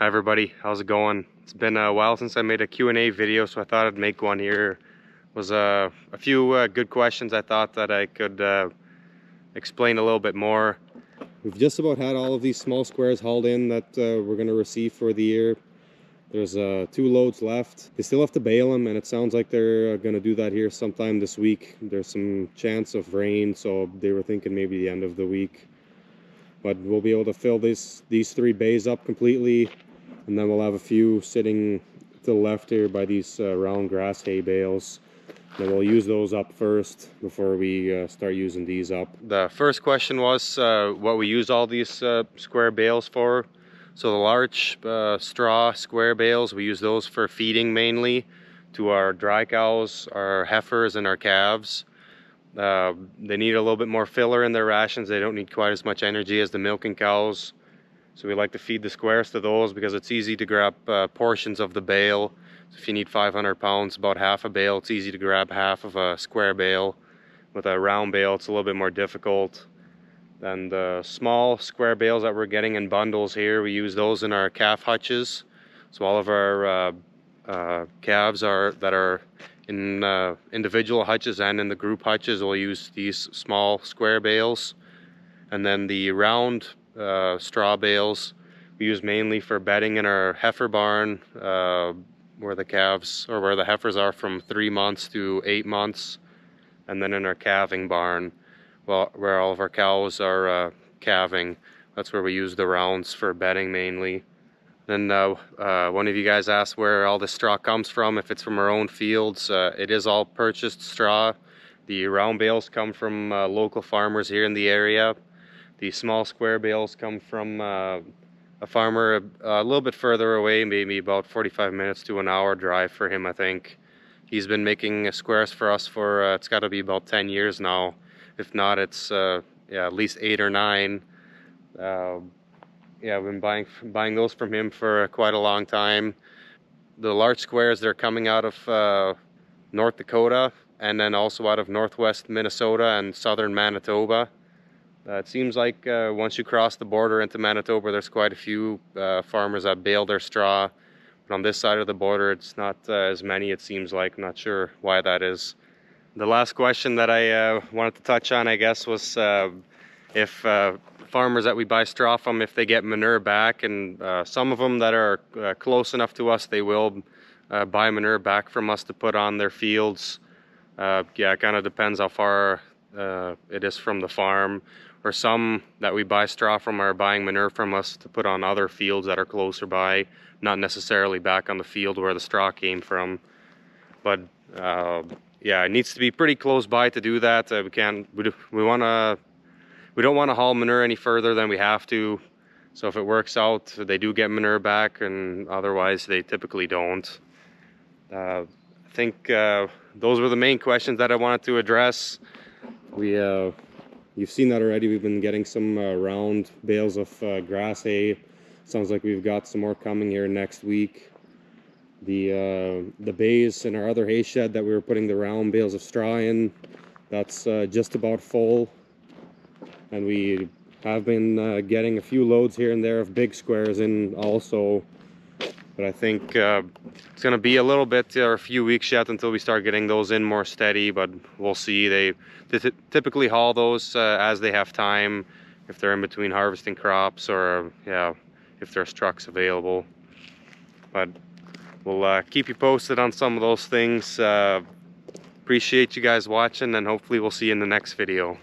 Hi everybody, how's it going? It's been a while since I made a Q&A video, so I thought I'd make one here. Was a few good questions I thought that I could explain a little bit more. We've just about had all of these small squares hauled in that we're going to receive for the year. There's 2 loads left. They still have to bale them, and it sounds like they're going to do that here sometime this week. There's some chance of rain, so they were thinking maybe the end of the week. But we'll be able to fill these 3 bays up completely, and then we'll have a few sitting to the left here by these round grass hay bales. And we'll use those up first before we start using these up. The first question was what we use all these square bales for. So the large straw square bales, we use those for feeding mainly to our dry cows, our heifers, and our calves. They need a little bit more filler in their rations. They don't need quite as much energy as the milking cows. So we like to feed the squares to those because it's easy to grab portions of the bale. So if you need 500 pounds, about half a bale, it's easy to grab half of a square bale. With a round bale, it's a little bit more difficult. And the small square bales that we're getting in bundles here, we use those in our calf hutches. So all of our calves that are in individual hutches and in the group hutches, we'll use these small square bales. And then the round straw bales we use mainly for bedding in our heifer barn, where the calves or where the heifers are from 3 months to 8 months, and then in our calving barn, well, where all of our cows are calving. That's where we use the rounds for bedding mainly. Then one of you guys asked where all this straw comes from, if it's from our own fields. It is all purchased straw. The round bales come from local farmers here in the area. The small square bales come from a farmer a little bit further away, maybe about 45 minutes to an hour drive for him, I think. He's been making squares for us for, it's got to be about 10 years now. If not, it's yeah, at least 8 or 9. Yeah, I've been buying those from him for quite a long time. The large squares, they're coming out of North Dakota, and then also out of northwest Minnesota and southern Manitoba. It seems like once you cross the border into Manitoba, there's quite a few farmers that bale their straw. But on this side of the border, it's not as many, it seems like. I'm not sure why that is. The last question that I wanted to touch on, I guess, was if farmers that we buy straw from, if they get manure back. And some of them that are close enough to us, they will buy manure back from us to put on their fields. Yeah, it kind of depends how far it is from the farm. Or some that we buy straw from are buying manure from us to put on other fields that are closer by, not necessarily back on the field where the straw came from. But yeah, it needs to be pretty close by to do that. We don't want to haul manure any further than we have to. So if it works out, they do get manure back, and otherwise they typically don't. I think those were the main questions that I wanted to address. You've seen that already. We've been getting some round bales of grass hay. Sounds like we've got some more coming here next week. The bays in our other hay shed that we were putting the round bales of straw in, that's just about full. And we have been getting a few loads here and there of big squares in also. But I think it's going to be a little bit or a few weeks yet until we start getting those in more steady, but we'll see. They typically haul those as they have time, if they're in between harvesting crops, or yeah, if there's trucks available. But we'll keep you posted on some of those things. Appreciate you guys watching, and hopefully we'll see you in the next video.